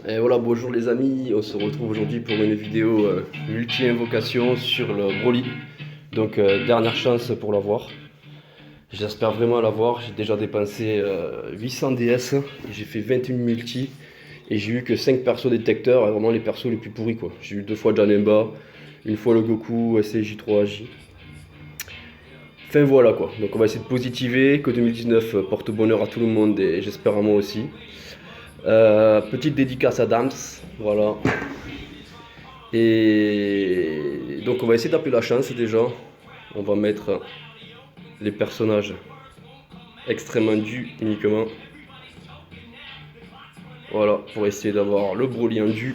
Et voilà, bonjour les amis, on se retrouve aujourd'hui pour une vidéo multi-invocation sur le Broly. Donc dernière chance pour l'avoir. J'espère vraiment l'avoir, j'ai déjà dépensé 800 DS, j'ai fait 21 multi et j'ai eu que 5 persos détecteurs, et vraiment les persos les plus pourris quoi. J'ai eu 2 fois Janemba, une fois le Goku, SCJ3AJ. Enfin voilà quoi, donc on va essayer de positiver, que 2019 porte bonheur à tout le monde et j'espère à moi aussi. Petite dédicace à Dams, voilà. Et donc on va essayer d'appeler la chance déjà. On va mettre les personnages extrêmement dus uniquement. Voilà, pour essayer d'avoir le Broly en dû.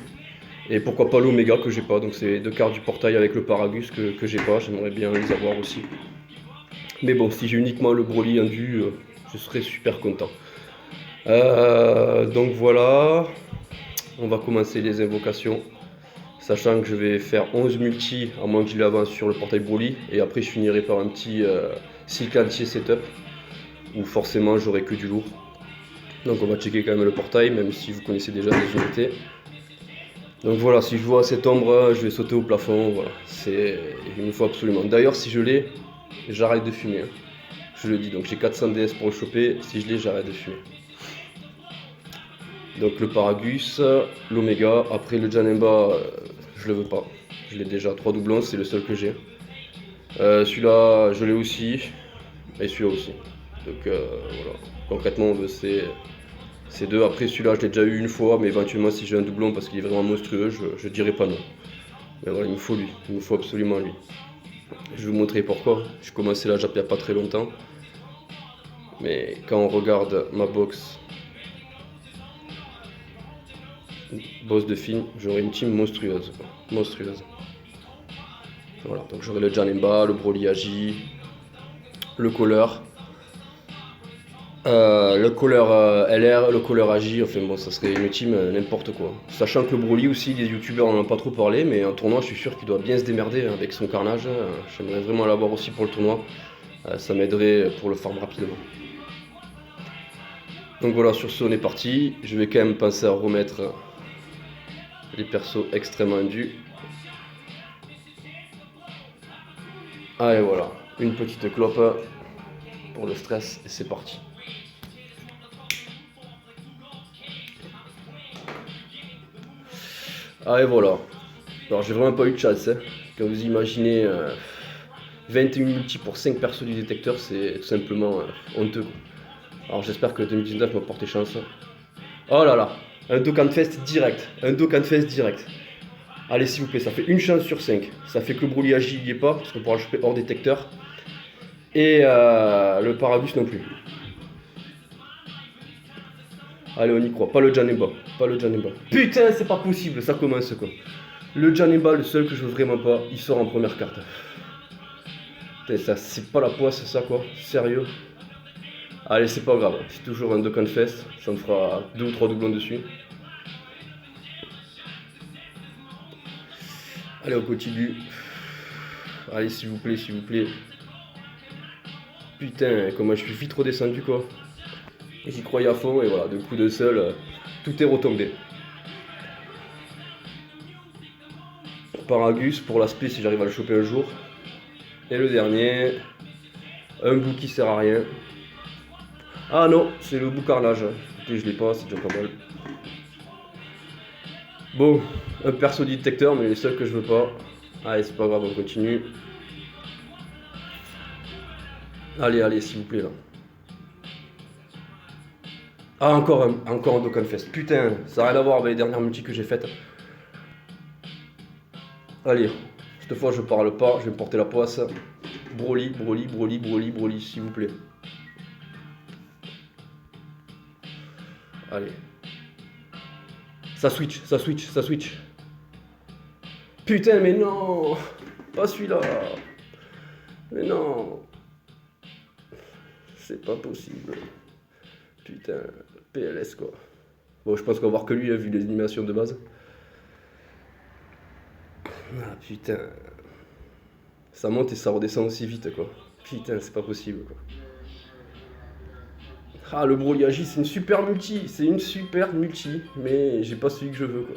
Et pourquoi pas l'Oméga que j'ai pas. Donc c'est 2 cartes du portail avec le Paragus que j'ai pas. J'aimerais bien les avoir aussi. Mais bon, si j'ai uniquement le Broly en dû, je serais super content. Donc voilà, on va commencer les invocations. Sachant que je vais faire 11 multi, à moins que je l'avance sur le portail Broly. Et après, je finirai par un petit cycle setup, où forcément, j'aurai que du lourd. Donc on va checker quand même le portail, même si vous connaissez déjà les unités. Donc voilà, si je vois cette ombre, je vais sauter au plafond. Voilà, il me faut absolument. D'ailleurs, si je l'ai, j'arrête de fumer. Hein. Je le dis, donc j'ai 400 DS pour le choper. Si je l'ai, j'arrête de fumer. Donc le Paragus, l'Oméga, après le Janemba, je le veux pas. Je l'ai déjà, 3 doublons, c'est le seul que j'ai. Celui-là, je l'ai aussi, et celui-là aussi. Donc voilà, concrètement on veut ces deux. Après celui-là, je l'ai déjà eu une fois, mais éventuellement si j'ai un doublon parce qu'il est vraiment monstrueux, je dirais pas non. Mais voilà, il me faut lui, il me faut absolument lui. Je vais vous montrer pourquoi. J'ai commencé la Jap il n'y a pas très longtemps. Mais quand on regarde ma box boss de film, j'aurai une team monstrueuse. Monstrueuse. Voilà, donc j'aurai le Janemba, le Broly Agi, le Caller, le Caller LR, le Caller Agi, enfin bon, ça serait une team n'importe quoi. Sachant que le Broly aussi, les youtubeurs n'en ont pas trop parlé, mais en tournoi, je suis sûr qu'il doit bien se démerder avec son carnage. J'aimerais vraiment l'avoir aussi pour le tournoi. Ça m'aiderait pour le farm rapidement. Donc voilà, sur ce, on est parti. Je vais quand même penser à remettre les persos extrêmement dus. Allez, voilà, une petite clope pour le stress et c'est parti. Allez, voilà. Alors, j'ai vraiment pas eu de chance. Hein. Quand vous imaginez 21 multi pour 5 persos du détecteur, c'est tout simplement honteux. Alors, j'espère que 2019 m'a porté chance. Oh là là, un Dokkan Fest direct. Un Dokkan Fest direct. Allez, s'il vous plaît, ça fait une chance sur 5. Ça fait que le Broly Agi n'y est pas, parce qu'on pourra le choper hors détecteur. Et le Paragus non plus. Allez, on y croit. Pas le Janemba. Pas le Janemba. Putain, c'est pas possible, ça commence quoi. Le Janemba, le seul que je veux vraiment pas, il sort en première carte. Putain, ça, c'est pas la poisse, ça quoi. Sérieux. Allez, c'est pas grave. C'est toujours un Dokkan Fest. Ça me fera 2 ou 3 doublons dessus. Allez, on continue. Allez, s'il vous plaît, s'il vous plaît. Putain, comment je suis vite redescendu quoi. J'y croyais à fond et voilà, de coup de seul, tout est retombé. Paragus pour l'aspect si j'arrive à le choper un jour. Et le dernier, un bout qui sert à rien. Ah non, c'est le bout carnage. Écoutez, je l'ai pas, c'est déjà pas mal. Bon, un perso détecteur, mais les seuls que je veux pas. Allez, c'est pas grave, on continue. Allez, allez, s'il vous plaît là. Ah, encore un Dokkan Fest. Putain, ça n'a rien à voir avec les dernières multis que j'ai faites. Allez, cette fois je parle pas, je vais me porter la poisse. Broly, Broly, Broly, Broly, Broly, s'il vous plaît. Allez. Ça switch, ça switch, ça switch. Putain, mais non. Pas celui-là. Mais non. C'est pas possible. Putain, PLS quoi. Bon, je pense qu'on va voir que lui, hein, vu les animations de base. Ah putain. Ça monte et ça redescend aussi vite quoi. Putain, c'est pas possible quoi. Ah, le Broly Agi, c'est une super multi. C'est une super multi. Mais j'ai pas celui que je veux, quoi.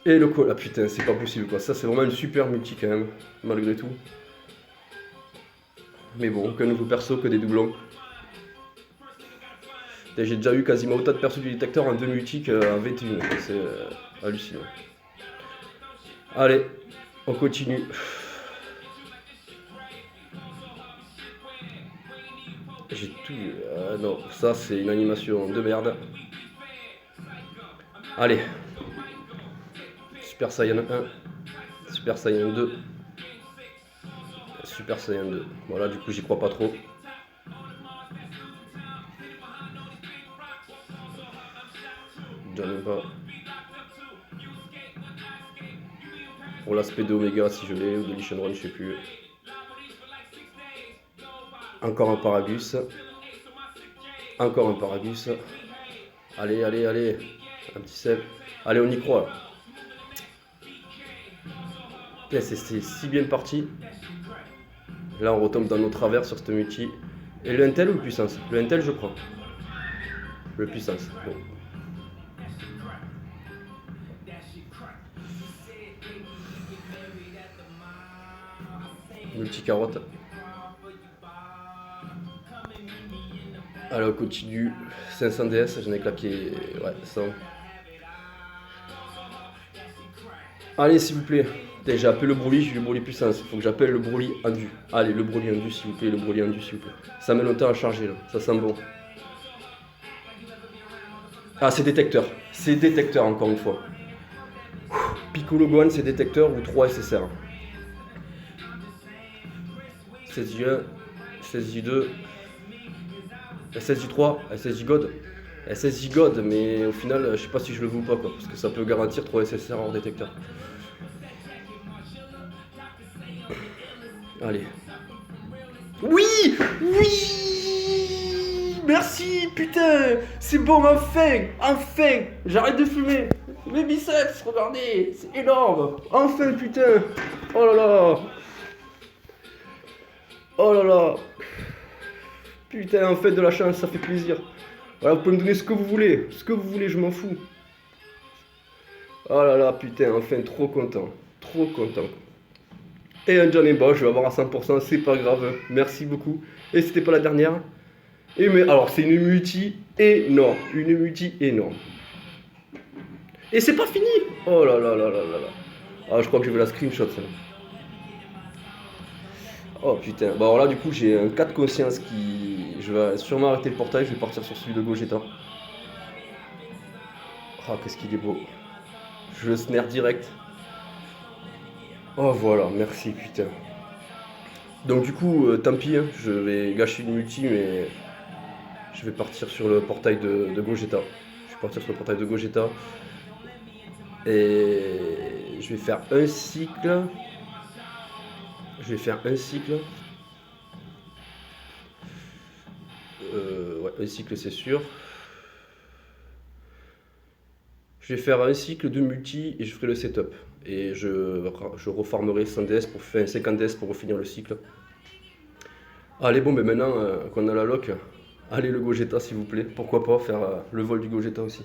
Et le quoi? Ah putain, c'est pas possible, quoi. Ça, c'est vraiment une super multi, quand même. Malgré tout. Mais bon, aucun nouveau perso que des doublons. J'ai déjà eu quasiment autant de persos du détecteur en 2 multi qu'en 21. C'est hallucinant. Allez, on continue. J'ai tout. Non, ça c'est une animation de merde. Allez. Super Saiyan 1. Super Saiyan 2. Super Saiyan 2. Voilà, du coup j'y crois pas trop. J'en ai pas. Pour l'aspect d'Omega si je l'ai, ou de Lichen Run, je sais plus. Encore un Paragus. Encore un Paragus. Allez, allez, allez. Un petit sel. Allez, on y croit. C'est si bien parti. Là, on retombe dans nos travers sur cette multi. Et le Intel ou le puissance? Le Intel, je crois. Le puissance. Bon. Multi-carotte. Allez, on continue. 500 DS, j'en ai claqué. Ouais, 100. Allez, s'il vous plaît. J'ai appelé le Broly, j'ai eu le Broly puissance. Faut que j'appelle le Broly endu. Allez, le Broly endu, s'il vous plaît. Le Broly endu, s'il vous plaît. Ça met longtemps à charger, là. Ça sent bon. Ah, c'est détecteur. C'est détecteur, encore une fois. Piccolo Gohan, c'est détecteur ou 3 SSR. 16J1, 16J2, SSJ3, SSJ God. SSJ God, mais au final, je sais pas si je le veux ou pas, quoi. Parce que ça peut garantir 3 SSR hors détecteur. Allez. Oui! Oui! Merci, putain! C'est bon, enfin! Enfin! J'arrête de fumer! Mes biceps, regardez! C'est énorme! Enfin, putain! Oh là là! Oh là là! Putain, en fait, de la chance, ça fait plaisir. Voilà, vous pouvez me donner ce que vous voulez. Ce que vous voulez, je m'en fous. Oh là là, putain, enfin, trop content. Trop content. Et un Johnny Bosch, je vais avoir à 100%, c'est pas grave. Merci beaucoup. Et c'était pas la dernière. Et mais alors, c'est une multi énorme. Une multi énorme. Et c'est pas fini! Oh là là là là là là. Ah, je crois que je vais la screenshot, ça. Oh putain. Bon, alors là, du coup, j'ai un cas de conscience qui. Je vais sûrement arrêter le portail, je vais partir sur celui de Gogeta. Ah, qu'est-ce qu'il est beau. Je le snare direct. Oh voilà, merci putain. Donc du coup, tant pis, hein, je vais gâcher une multi, mais je vais partir sur le portail de Gogeta. Je vais partir sur le portail de Gogeta. Et je vais faire un cycle. Je vais faire un cycle. Ouais, un cycle c'est sûr. Je vais faire un cycle de multi et je ferai le setup. Et je reformerai 100 DS pour faire 50 DS pour finir le cycle. Allez, bon, ben maintenant qu'on a la lock, allez le Gogeta s'il vous plaît. Pourquoi pas faire le vol du Gogeta aussi.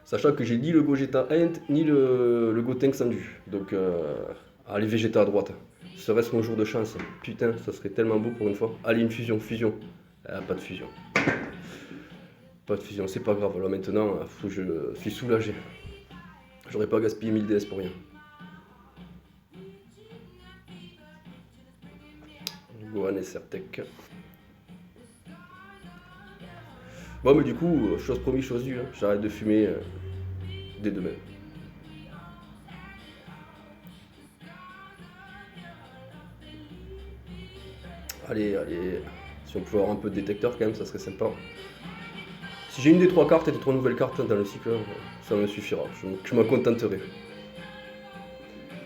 Sachant que j'ai ni le Gogeta Int ni le Gotenks Sandu. Donc, allez Vegeta à droite. Serait-ce mon jour de chance? Putain, ça serait tellement beau pour une fois. Allez, une fusion, fusion. Pas de fusion. Pas de fusion, c'est pas grave. Là maintenant, je suis soulagé. J'aurais pas gaspillé 1000 DS pour rien. Gohan et Sertec. Bon, mais du coup, chose promis, chose due. Hein. J'arrête de fumer dès demain. Allez, allez. Si on pouvait avoir un peu de détecteur quand même, ça serait sympa. Si j'ai une des 3 cartes et des 3 nouvelles cartes dans le cycle, ça me suffira. Je m'en contenterai.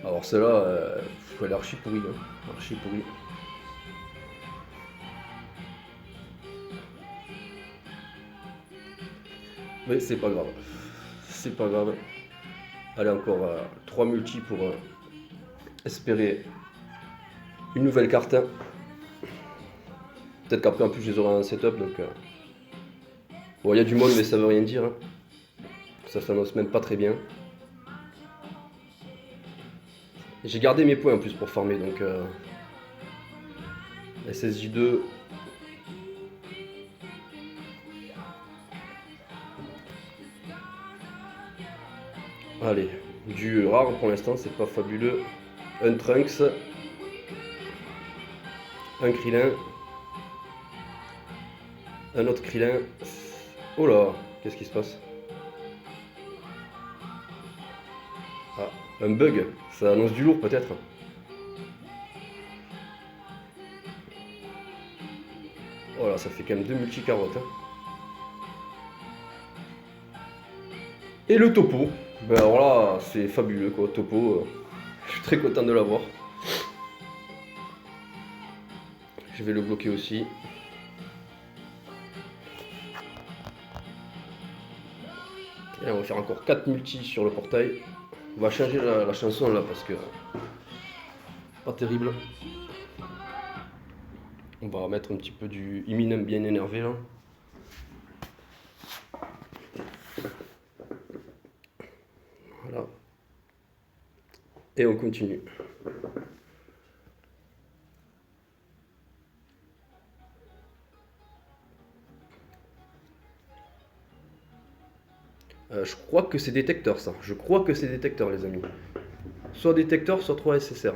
Alors celle-là, elle est archi pourrie. Hein. Archi pourrie. Mais c'est pas grave. C'est pas grave. Allez, encore 3 multi pour espérer Une nouvelle carte. Peut-être qu'après en plus je les aurai en setup donc. Bon, il y a du monde mais ça veut rien dire. Hein. Ça s'annonce même pas très bien. J'ai gardé mes points en plus pour farmer donc. SSJ2. Allez, du rare pour l'instant, c'est pas fabuleux. Un Trunks. Un Krillin. Un autre Krillin. Oh là, qu'est-ce qui se passe? Ah, un bug. Ça annonce du lourd peut-être. Oh là, ça fait quand même 2 multi-carottes. Hein. Et le topo. Ben alors là, c'est fabuleux quoi, topo. Je suis très content de l'avoir. Je vais le bloquer aussi. Et on va faire encore 4 multis sur le portail. On va changer la chanson là parce que pas terrible. On va mettre un petit peu du Eminem bien énervé là. Voilà. Et on continue. Je crois que c'est détecteur ça. Je crois que c'est détecteur les amis. Soit détecteur, soit 3 SSR.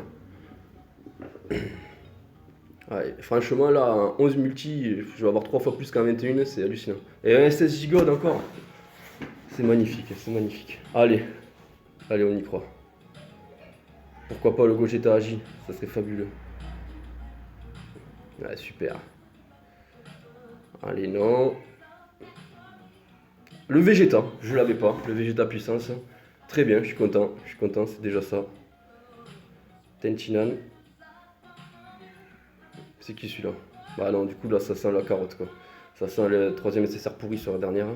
Ouais, franchement là, en 11 multi, je vais avoir 3 fois plus qu'en 21, c'est hallucinant. Et un SSJ God encore. C'est magnifique, c'est magnifique. Allez, allez on y croit. Pourquoi pas le Gogeta Agi, ça serait fabuleux. Ouais, super. Allez, non. Le Vegeta, je l'avais pas, le Vegeta puissance. Très bien, je suis content, c'est déjà ça. Tentinan. C'est qui celui-là? Bah non, du coup là ça sent la carotte quoi. Ça sent le troisième nécessaire pourri sur la dernière.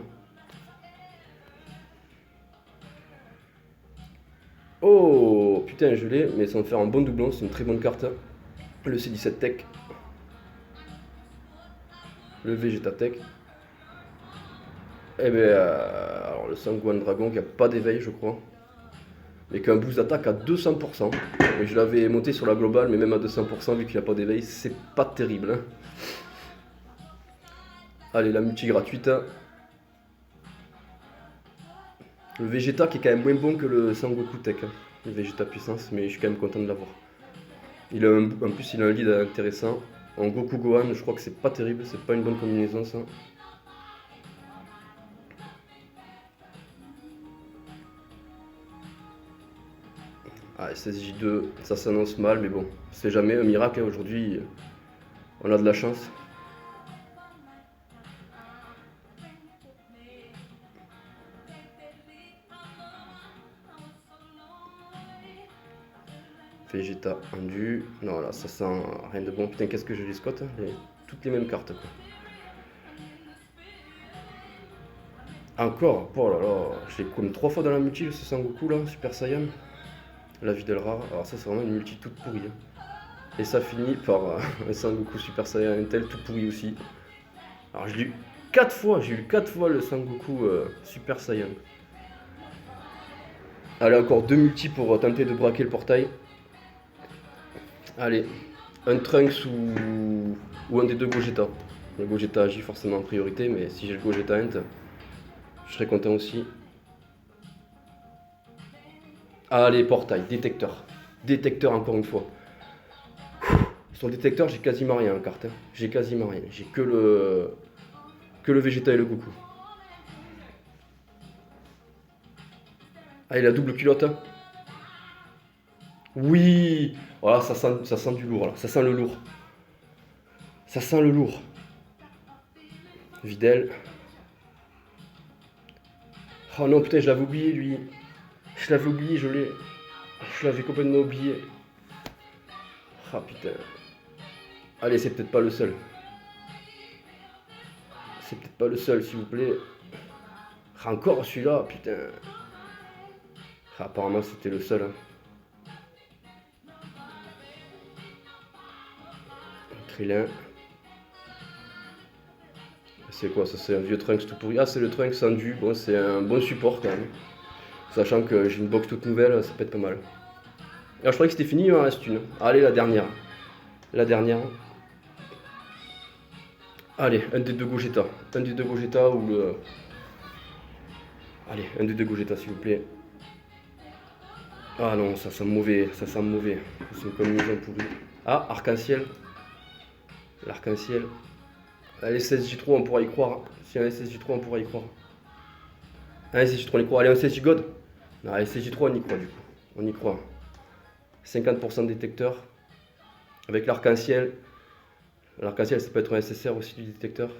Oh putain je l'ai, mais sans faire un bon doublon, c'est une très bonne carte. Le C17 Tech. Le Vegeta Tech. Et bien alors le Sanguine Dragon qui a pas d'éveil je crois. Mais qu'un boost d'attaque à 200%. Et je l'avais monté sur la globale, mais même à 200%, vu qu'il n'y a pas d'éveil, c'est pas terrible. Hein. Allez, la multi gratuite. Le Vegeta qui est quand même moins bon que le Sangoku Tech. Hein. Le Vegeta puissance, mais je suis quand même content de l'avoir. En plus, il a un lead intéressant. En Goku Gohan, je crois que c'est pas terrible, c'est pas une bonne combinaison ça. Ah, SSJ2, ça s'annonce mal, mais bon, c'est jamais un miracle. Hein. Aujourd'hui, on a de la chance. Vegeta Indu. Non, là, ça sent rien de bon. Putain, qu'est-ce que je les scotte hein. Toutes les mêmes cartes, quoi. Encore, oh là là, j'ai comme 3 fois dans la multi, ce Sangoku là, Super Saiyan. La vie de rare. Alors ça, c'est vraiment une multi toute pourrie. Hein. Et ça finit par un Sangoku Super Saiyan Intel tout pourri aussi. Alors je l'ai eu 4 fois, j'ai eu 4 fois le Sangoku Super Saiyan. Allez, encore 2 multi pour tenter de braquer le portail. Allez, un Trunks ou un des deux Gogeta. Le Gogeta agit forcément en priorité, mais si j'ai le Gogeta Int, je serais content aussi. Allez, portail, détecteur. Détecteur encore une fois. Sur le détecteur, j'ai quasiment rien en carte. Hein. J'ai quasiment rien. J'ai que le Vegeta et le Goku. Allez, la double culotte. Oui. Voilà, ça sent du lourd là. Ça sent le lourd. Ça sent le lourd. Videl. Oh non, putain, je l'avais oublié lui. Je l'avais oublié, je l'avais complètement oublié. Ah putain. Allez, c'est peut-être pas le seul. C'est peut-être pas le seul, s'il vous plaît. Ah, encore celui-là, putain. Ah, apparemment, c'était le seul. Hein. Krillin. C'est quoi ça? C'est un vieux Trunks tout pourri. Ah, c'est le Trunks Sandu. Bon, c'est un bon support quand même. Sachant que j'ai une box toute nouvelle, ça peut être pas mal. Alors je croyais que c'était fini, il en reste une. Allez, la dernière. La dernière. Allez, un des deux Gogeta. Un des deux Gogeta ou le... Allez, un des deux Gogeta s'il vous plaît. Ah non, ça sent mauvais, ça sent mauvais. C'est une combinaison pourrie. Ah, arc-en-ciel. L'arc-en-ciel. Allez, 16J3, on pourra y croire. Si on a 16J3, on pourra y croire. Allez, 16J3, on y croit. Allez, un 16J God. Non, allez, 16J3, on y croit du coup. On y croit. 50% de détecteur. Avec l'arc-en-ciel. L'arc-en-ciel, ça peut être un SSR aussi du détecteur.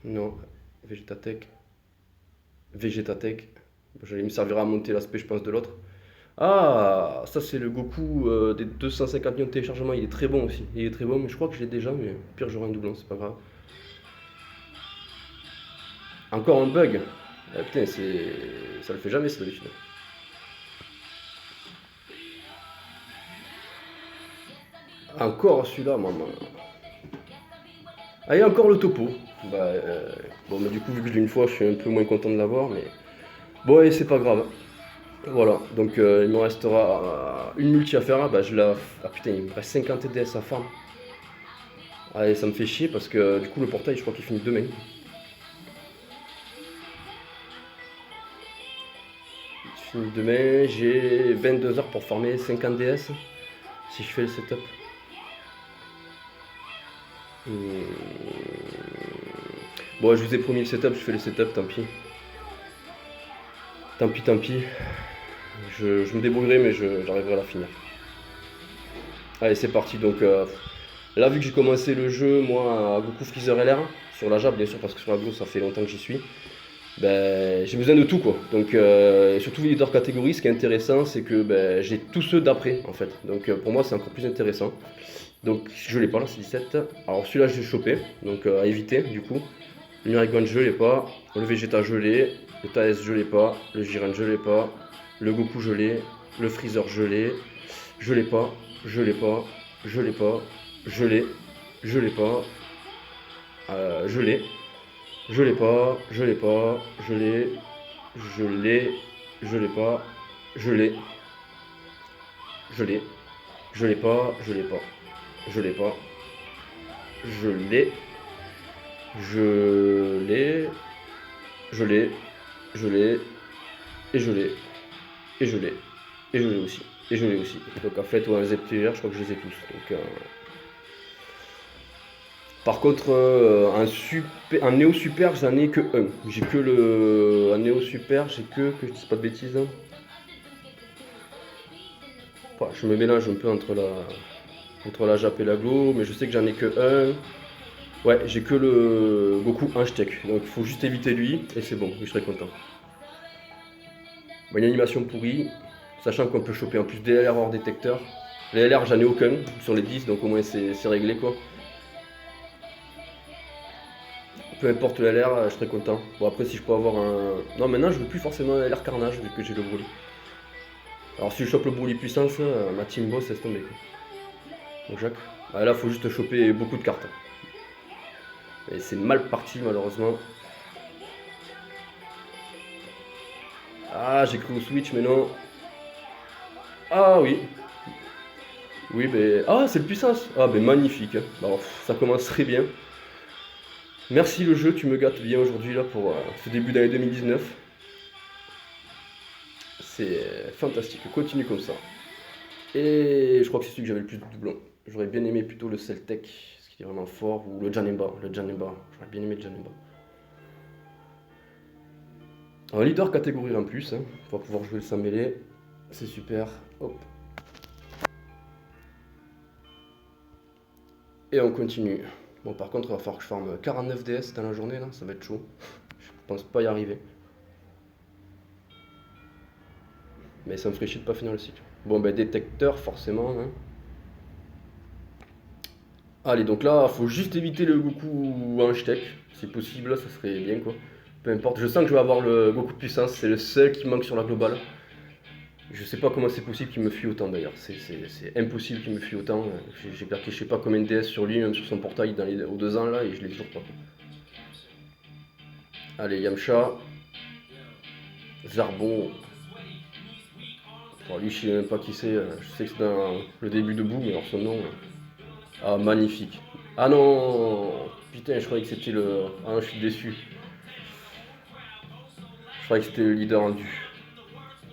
Non. Vegetatech. Vegetatech. J'allais me servir à monter l'aspect, je pense, de l'autre. Ah, ça c'est le Goku des 250 millions de téléchargements. Il est très bon aussi. Il est très bon, mais je crois que je l'ai déjà. Mais pire, j'aurai un doublon, c'est pas grave. Encore un bug. Ah, putain, ça le fait jamais, ça d'habitude. Encore celui-là, maman. Allez, encore le topo. Bah, bon, mais du coup, vu que je l'ai une fois, je suis un peu moins content de l'avoir, mais bon, et c'est pas grave. Voilà, donc il me restera une multi à faire. Bah, je la... Ah putain, il me reste 50 DS à farm. Allez, ça me fait chier parce que du coup, le portail, je crois qu'il finit demain. Il finit demain, j'ai 22 heures pour farmer 50 DS si je fais le setup. Bon, je vous ai promis le setup, je fais le setup, tant pis. Tant pis, tant pis. Je me débrouillerai, mais j'arriverai à la finir. Allez, c'est parti. Donc là, vu que j'ai commencé le jeu, moi, à Goku Freezer LR, sur la JAB, bien sûr, parce que sur la Glo, ça fait longtemps que j'y suis. Ben, j'ai besoin de tout, quoi. Donc, surtout les leaders catégories, ce qui est intéressant, c'est que ben, j'ai tous ceux d'après, en fait. Donc, pour moi, c'est encore plus intéressant. Donc, je l'ai pas, là, c'est 17. Alors, celui-là, je l'ai chopé, donc à éviter, du coup. Le Miragon, je l'ai pas. Le Vegeta, je l'ai. Le Taes, je l'ai pas. Le Jiren, je l'ai pas. Le Goku, je l'ai. Le Freezer, je l'ai. Je l'ai pas. Je l'ai pas. Je l'ai pas. Je l'ai. Je l'ai pas. Je l'ai. Je l'ai pas. Je l'ai pas. Je l'ai. Je l'ai. Je l'ai pas. Je l'ai. Je l'ai. Je l'ai pas. Je l'ai pas. Je l'ai pas. Je l'ai. Je l'ai. Je l'ai. Je l'ai. Et je l'ai. Et je l'ai. Et je l'ai aussi. Et je l'ai aussi. Donc en fait, ouais, un ZTR, je crois que je les ai tous. Donc, par contre, un Néo Super, j'en ai que un. J'ai que le. Un Néo Super, j'ai que je dise pas de bêtises. Hein. Enfin, je me mélange un peu entre la Jap et la Glo, mais je sais que j'en ai que un. Ouais, j'ai que le Goku Inchtech. Donc il faut juste éviter lui, et c'est bon, je serai content. Bon, une animation pourrie, sachant qu'on peut choper en plus des LR hors détecteur. Les LR, j'en ai aucun sur les 10, donc au moins c'est réglé quoi. Peu importe le LR, je serai content. Bon, après, si je peux avoir un. Non, maintenant, je veux plus forcément un LR Carnage vu que j'ai le Broly. Alors, si je chope le Broly puissance, ma team boss, laisse tomber. Donc, Jacques. Ah, là, faut juste choper beaucoup de cartes. Et c'est mal parti, malheureusement. Ah, j'ai cru au Switch, mais non. Ah, oui. Oui, mais. Ah, c'est le puissance. Ah, mais magnifique. Hein. Bon, ça commence très bien. Merci le jeu, tu me gâtes bien aujourd'hui là pour ce début d'année 2019. C'est fantastique, continue comme ça. Et je crois que c'est celui que j'avais le plus de doublons. J'aurais bien aimé plutôt le Celtec, ce qui est vraiment fort, ou le Janemba. J'aurais bien aimé le Janemba. Un leader catégorie en plus, hein. On va pouvoir jouer le Samélé. C'est super. Hop. Et on continue. Bon, par contre, il va falloir que je farme 49 DS dans la journée, là, ça va être chaud. Je pense pas y arriver. Mais ça me ferait chier de pas finir le cycle. Bon, ben, détecteur, forcément. Hein. Allez, donc là, faut juste éviter le Goku Inchtech. Si possible, là, ça serait bien, quoi. Peu importe, je sens que je vais avoir le Goku de puissance. C'est le seul qui manque sur la globale. Je sais pas comment c'est possible qu'il me fuit autant d'ailleurs. C'est impossible qu'il me fuit autant. J'ai claqué je sais pas combien de DS sur lui, même sur son portail aux 2 ans là, et je l'ai toujours pas. Allez, Yamcha. Zarbon. Alors lui, je sais même pas qui c'est. Je sais que c'est dans le début de Boom, mais alors son nom. Ah, magnifique. Ah non! Putain, je croyais que c'était le. Ah non, je suis déçu. Je croyais que c'était le leader rendu.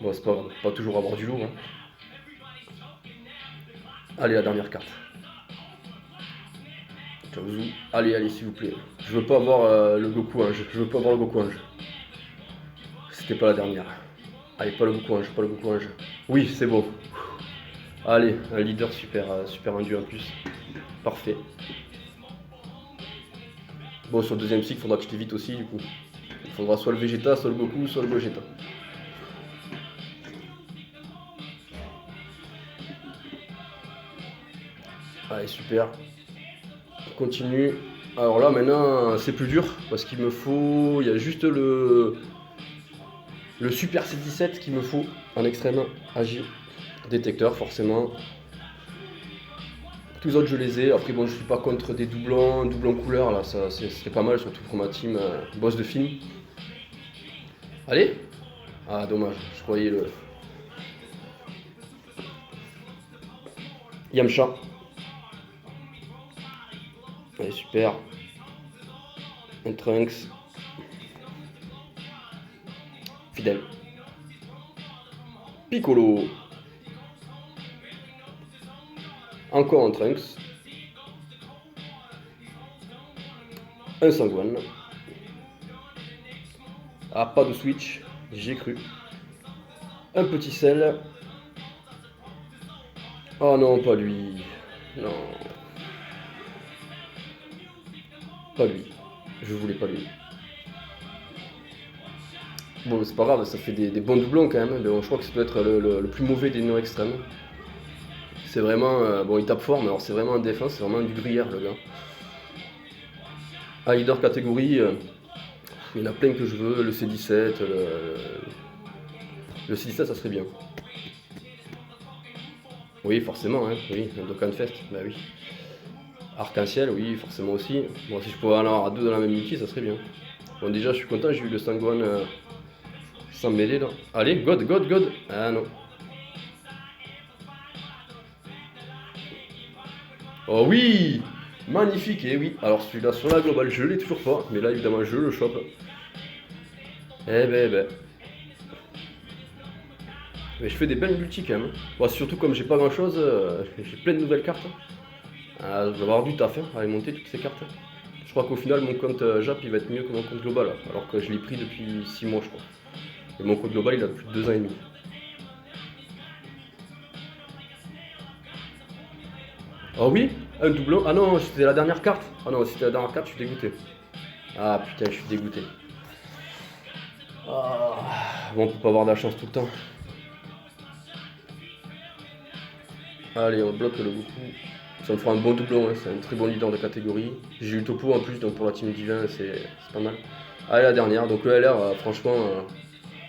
Bon, c'est pas grave, pas toujours avoir du lourd. Hein. Allez, la dernière carte. Chaozu. Allez, allez, s'il vous plaît. Je veux pas avoir le Goku Ange. Je veux pas avoir le Goku Ange. C'était pas la dernière. Allez, pas le Goku Ange, pas le Goku Ange. Oui, c'est bon. Allez, un leader super, super rendu en plus. Parfait. Bon, sur le deuxième cycle, il faudra que je t'évite aussi, du coup. Il faudra soit le Vegeta, soit le Goku, soit le Gogeta. Allez, super. On continue. Alors là, maintenant, c'est plus dur, parce qu'il me faut... Il y a juste le Super C17 qu'il me faut, en extrême agi. Détecteur, forcément. Tous les autres, je les ai. Après, bon, je suis pas contre des doublons couleur, là, ça c'est pas mal, surtout pour ma team boss de film. Allez. Ah, dommage, je croyais le... Yamcha. Allez, super. Un Trunks. Fidèle. Piccolo. Encore un Trunks. Un Sangwan. Ah, pas de switch. J'ai cru. Un petit sel. Oh non, pas lui. Non. Pas lui. Je voulais pas lui. Bon, c'est pas grave, ça fait des bons doublons quand même. Mais bon, je crois que ça doit être le plus mauvais des non-extrêmes. C'est vraiment... bon, il tape fort, mais alors c'est vraiment en défense, c'est vraiment du gruyère, le gars. Ah, leader catégorie, il y en a plein que je veux. Le C17, le C17, ça serait bien. Oui, forcément, hein. Oui, le Dokkan Fest, bah oui. Arc-en-ciel, oui, forcément aussi. Bon, si je pouvais en avoir 2 dans la même multi, ça serait bien. Bon, déjà, je suis content, j'ai eu le Sangwan sans mêler, là. Allez, God, God, God. Ah non. Oh oui! Magnifique, et oui. Alors celui-là, sur la globale, je l'ai toujours pas. Mais là, évidemment, je le chope. Eh ben, eh ben. Mais je fais des belles multis quand même. Bon, surtout comme j'ai pas grand-chose, j'ai plein de nouvelles cartes. Ah, je vais avoir du taf hein, à les monter toutes ces cartes. Je crois qu'au final, mon compte Jap, il va être mieux que mon compte global. Alors que je l'ai pris depuis 6 mois, je crois. Et mon compte global, il a plus de 2 ans et demi. Oh oui, un doublon. Ah non, c'était la dernière carte. Ah non, c'était la dernière carte, je suis dégoûté. Ah putain, je suis dégoûté. Ah, bon, on peut pas avoir de la chance tout le temps. Allez, on bloque le Goku. Ça me fera un bon doublon, hein. C'est un très bon leader de catégorie. J'ai eu Topo en plus, donc pour la team divin, c'est pas mal. Allez, la dernière. Donc le LR, franchement,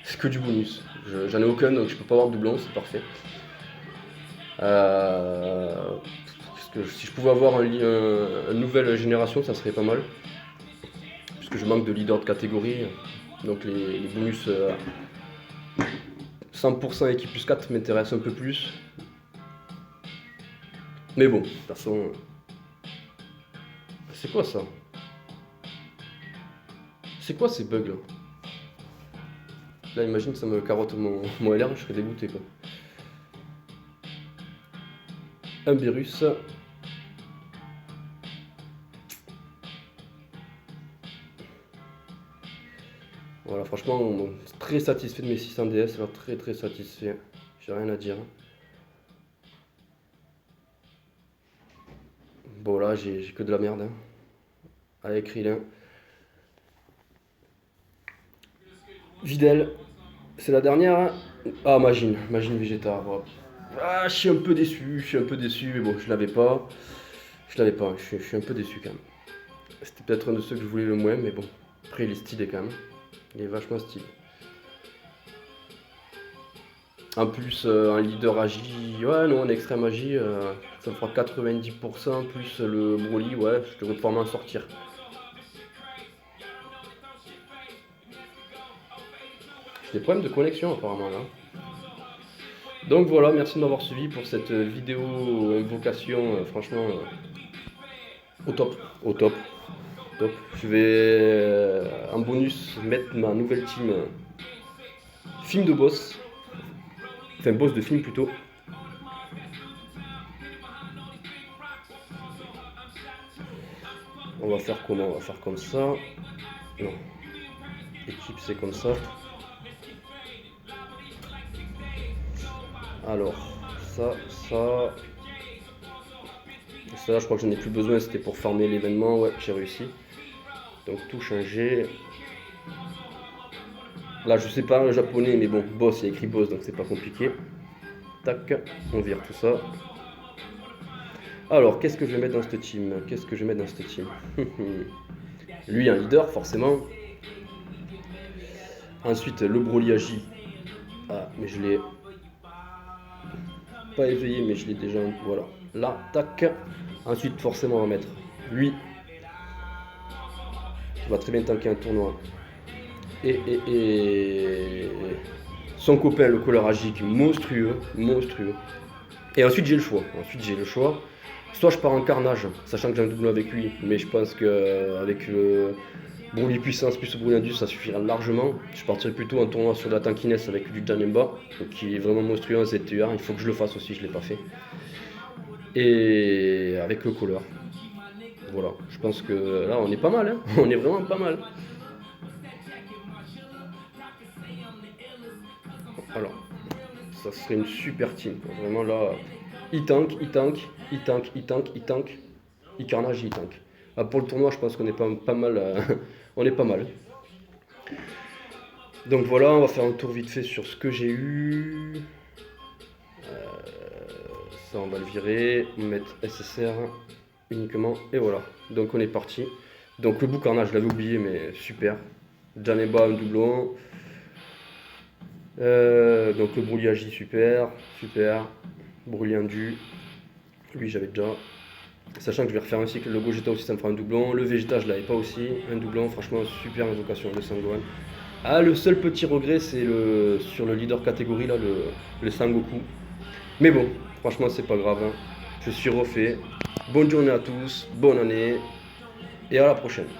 c'est que du bonus. J'en ai aucun, donc je peux pas avoir de doublon, c'est parfait. Si je pouvais avoir une nouvelle génération, ça serait pas mal. Puisque je manque de leader de catégorie. Donc les bonus 100% équipe plus 4 m'intéressent un peu plus. Mais bon, de toute façon... C'est quoi ça? C'est quoi ces bugs là? Là, imagine que ça me carotte mon LR, je serais dégoûté quoi. Un virus. Voilà, franchement, bon, très satisfait de mes 600 DS, alors très très satisfait. J'ai rien à dire. Bon, là, j'ai que de la merde. Hein. Allez, Krillin. Videl. C'est la dernière. Hein. Ah, Magine. Magine Vegeta. Voilà. Ah, je suis un peu déçu. Je suis un peu déçu. Mais bon, je l'avais pas. Je l'avais pas. Je suis un peu déçu quand même. C'était peut-être un de ceux que je voulais le moins. Mais bon. Après, il est stylé quand même. Il est vachement stylé. En plus, un leader agi, ouais, non, un extrême agi, ça me fera 90%, plus le Broly, ouais, je devrais pouvoir m'en sortir. J'ai des problèmes de connexion apparemment là. Donc voilà, merci de m'avoir suivi pour cette vidéo invocation, franchement, au top, au top, top. Je vais en bonus mettre ma nouvelle team film de boss, enfin boss de film plutôt. On va faire comment? On va faire comme ça. Non. Équipe, c'est comme ça. Alors, ça. Ça, je crois que j'en ai plus besoin, c'était pour farmer l'événement. Ouais, j'ai réussi. Donc, tout changer. Là, je sais pas le japonais, mais bon, boss, il y a écrit boss, donc c'est pas compliqué. Tac, on vire tout ça. Alors, qu'est-ce que je vais mettre dans cette team? Lui, un leader, forcément. Ensuite, le Broly agit. Ah, mais je l'ai pas éveillé, mais je l'ai déjà. Voilà. Là, tac. Ensuite, forcément, on va mettre lui. Qui va très bien tanker un tournoi. Et son copain, le Color Agique, monstrueux. Et ensuite, j'ai le choix. Soit je pars en carnage, sachant que j'ai un doublon avec lui, mais je pense qu'avec le Broly puissance plus le Broly indus, ça suffira largement. Je partirai plutôt en tournoi sur la tankiness avec du Janemba, qui est vraiment monstrueux en ZTR. Il faut que je le fasse aussi, je ne l'ai pas fait. Et avec le Color. Voilà, je pense que là on est pas mal, hein. On est vraiment pas mal. Alors, ça serait une super team, quoi. Vraiment là, il tank. Il carnage, il tank. Ah, pour le tournoi, je pense qu'on est pas mal. On est pas mal. Donc voilà, on va faire un tour vite fait sur ce que j'ai eu. Ça, on va le virer. On va mettre SSR uniquement. Et voilà. Donc on est parti. Donc le bout carnage, je l'avais oublié, mais super. Janemba, un doublon. Donc le Broly agit, super. Broly indu. Lui, j'avais déjà. Sachant que je vais refaire un cycle, le Gogeta aussi ça me fera un doublon, le Vegeta je l'avais pas aussi, un doublon, franchement super invocation de Sangohan. Ah, le seul petit regret c'est sur le leader catégorie là, le Sangoku. Mais bon, franchement c'est pas grave, hein. Je suis refait. Bonne journée à tous, bonne année et à la prochaine.